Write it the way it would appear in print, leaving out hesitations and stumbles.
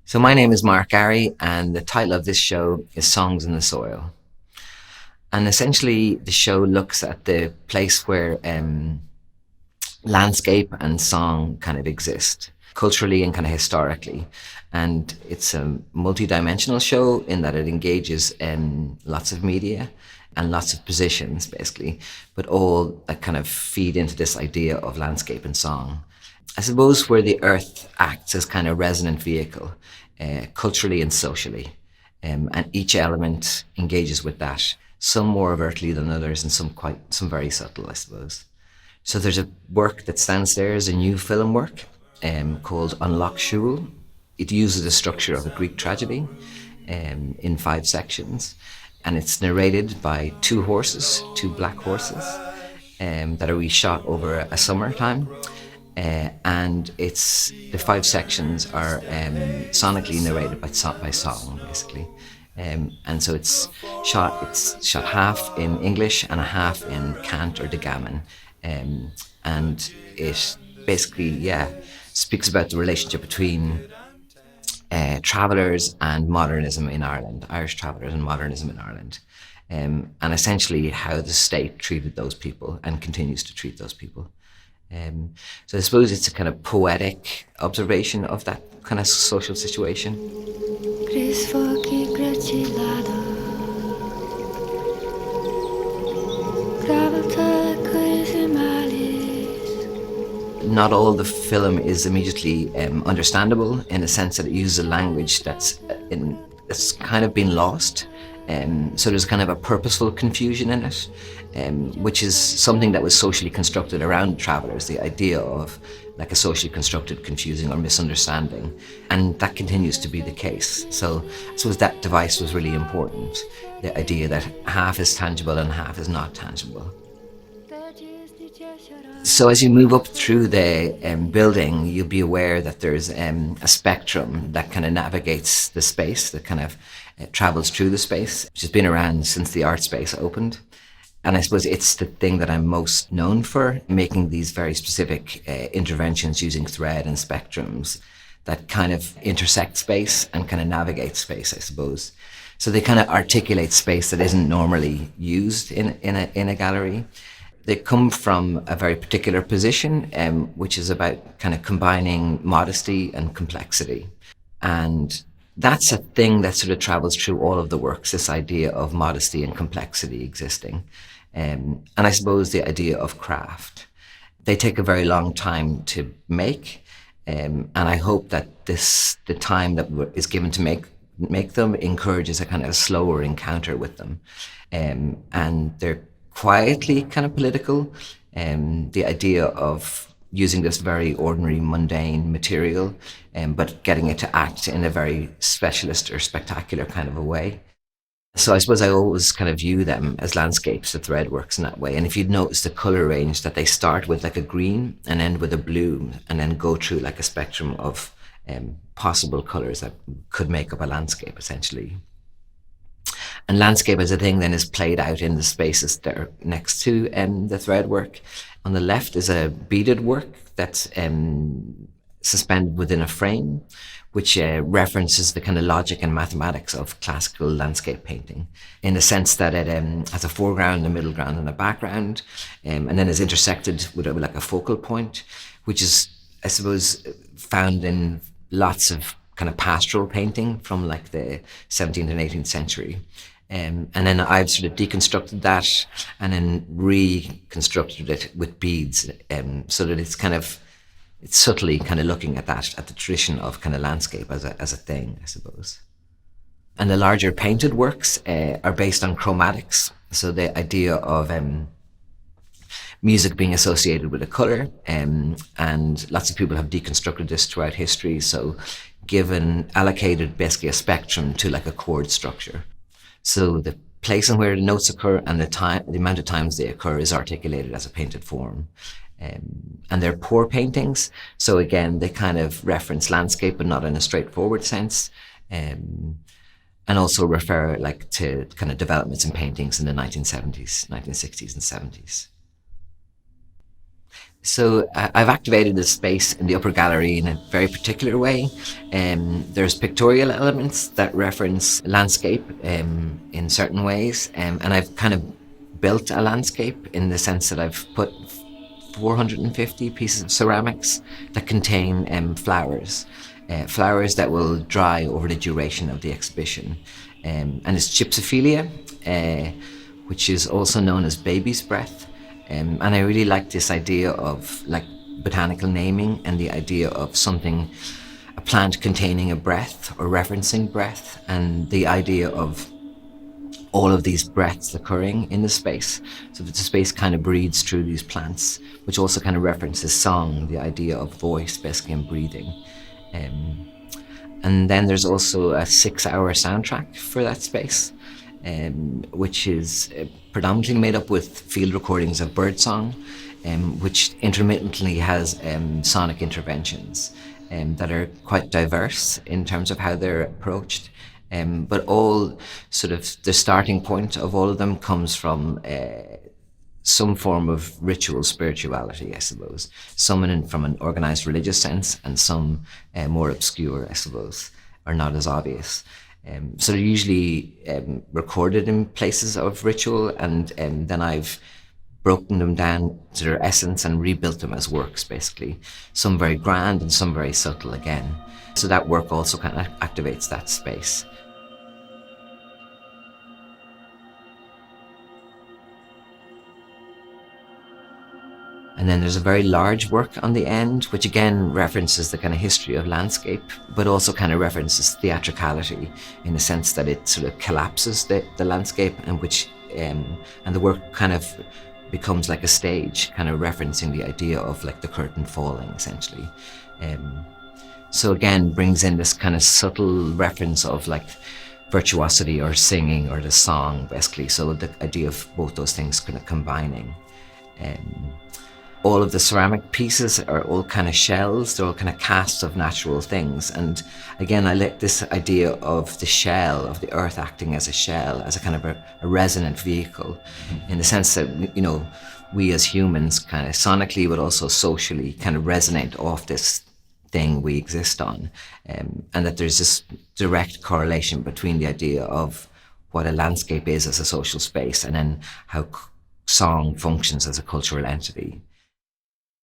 So my name is Mark Garry, and the title of this show is Songs in the Soil. And essentially, the show looks at the place where landscape and song kind of exist, culturally and kind of historically. And it's a multidimensional show in that it engages lots of media and lots of positions, basically, but all that kind of feed into this idea of landscape and song. I suppose where the earth acts as kind of resonant vehicle, culturally and socially, and each element engages with that. Some more overtly than others, and some very subtle, I suppose. So there's a work that's downstairs, a new film work called Unlock Shul. It uses the structure of a Greek tragedy in 5 sections, and it's narrated by 2 horses, 2 black horses, that are shot over a summertime. And it's the 5 sections are sonically narrated by song, basically. And so it's shot half in English and a half in cant or degammon, and it basically speaks about the relationship between travellers and modernism in Ireland, Irish travellers and modernism in Ireland, and essentially how the state treated those people and continues to treat those people. So I suppose it's a kind of poetic observation of that kind of social situation. Not all the film is immediately understandable, in the sense that it uses a language that's kind of been lost. So there's kind of a purposeful confusion in it, which is something that was socially constructed around travellers, the idea of like a socially constructed confusing or misunderstanding. And that continues to be the case. So I suppose that device was really important, the idea that half is tangible and half is not tangible. So as you move up through the building, you'll be aware that there's a spectrum that kind of navigates the space, that kind of travels through the space, which has been around since the art space opened. And I suppose it's the thing that I'm most known for, making these very specific interventions using thread and spectrums that kind of intersect space and kind of navigate space, I suppose. So they kind of articulate space that isn't normally used in a gallery. They come from a very particular position, which is about kind of combining modesty and complexity. And that's a thing that sort of travels through all of the works, this idea of modesty and complexity existing. And I suppose the idea of craft. They take a very long time to make, and I hope that the time that is given to make them encourages a kind of slower encounter with them. And they're quietly kind of political. The idea of using this very ordinary, mundane material, but getting it to act in a very specialist or spectacular kind of a way. So I suppose I always kind of view them as landscapes, the thread works in that way. And if you'd notice the colour range, that they start with like a green and end with a blue, and then go through like a spectrum of possible colours that could make up a landscape, essentially. And landscape as a thing then is played out in the spaces that are next to the thread work. On the left is a beaded work that's suspended within a frame, which references the kind of logic and mathematics of classical landscape painting, in the sense that it has a foreground, a middle ground, and a background, and then is intersected with like a focal point, which is, I suppose, found in lots of kind of pastoral painting from like the 17th and 18th century. And then I've sort of deconstructed that and then reconstructed it with beads, so that it's subtly kind of looking at that, at the tradition of kind of landscape as a thing, I suppose. And the larger painted works are based on chromatics. So the idea of music being associated with a colour, and lots of people have deconstructed this throughout history. So allocated basically a spectrum to like a chord structure. So the place and where the notes occur and the amount of times they occur is articulated as a painted form. And they're pour paintings, so again they kind of reference landscape but not in a straightforward sense, and also refer like to kind of developments in paintings in the 1970s, 1960s and 70s. So I've activated the space in the upper gallery in a very particular way. There's pictorial elements that reference landscape in certain ways, and I've kind of built a landscape in the sense that I've put 450 pieces of ceramics that contain flowers, flowers that will dry over the duration of the exhibition. And it's gypsophilia, which is also known as baby's breath. And I really like this idea of like botanical naming and the idea of something, a plant containing a breath or referencing breath, and the idea of all of these breaths occurring in the space. So that the space kind of breathes through these plants, which also kind of references song, the idea of voice basically and breathing. And then there's also a 6-hour soundtrack for that space, which is predominantly made up with field recordings of birdsong, which intermittently has sonic interventions that are quite diverse in terms of how they're approached. But all sort of the starting point of all of them comes from some form of ritual spirituality, I suppose. Some from an organized religious sense, and some more obscure, I suppose, or not as obvious. So they're usually recorded in places of ritual, and then I've broken them down to their essence and rebuilt them as works, basically. Some very grand and some very subtle again. So that work also kind of activates that space. And then there's a very large work on the end, which again references the kind of history of landscape, but also kind of references theatricality in the sense that it sort of collapses the landscape, and the work kind of becomes like a stage, kind of referencing the idea of like the curtain falling, essentially. So again, brings in this kind of subtle reference of like virtuosity or singing or the song, basically. So the idea of both those things kind of combining. All of the ceramic pieces are all kind of shells, they're all kind of casts of natural things. And again, I like this idea of the shell, of the earth acting as a shell, as a kind of a resonant vehicle, in the sense that, you know, we as humans kind of sonically, but also socially kind of resonate off this thing we exist on. And that there's this direct correlation between the idea of what a landscape is as a social space and then how song functions as a cultural entity.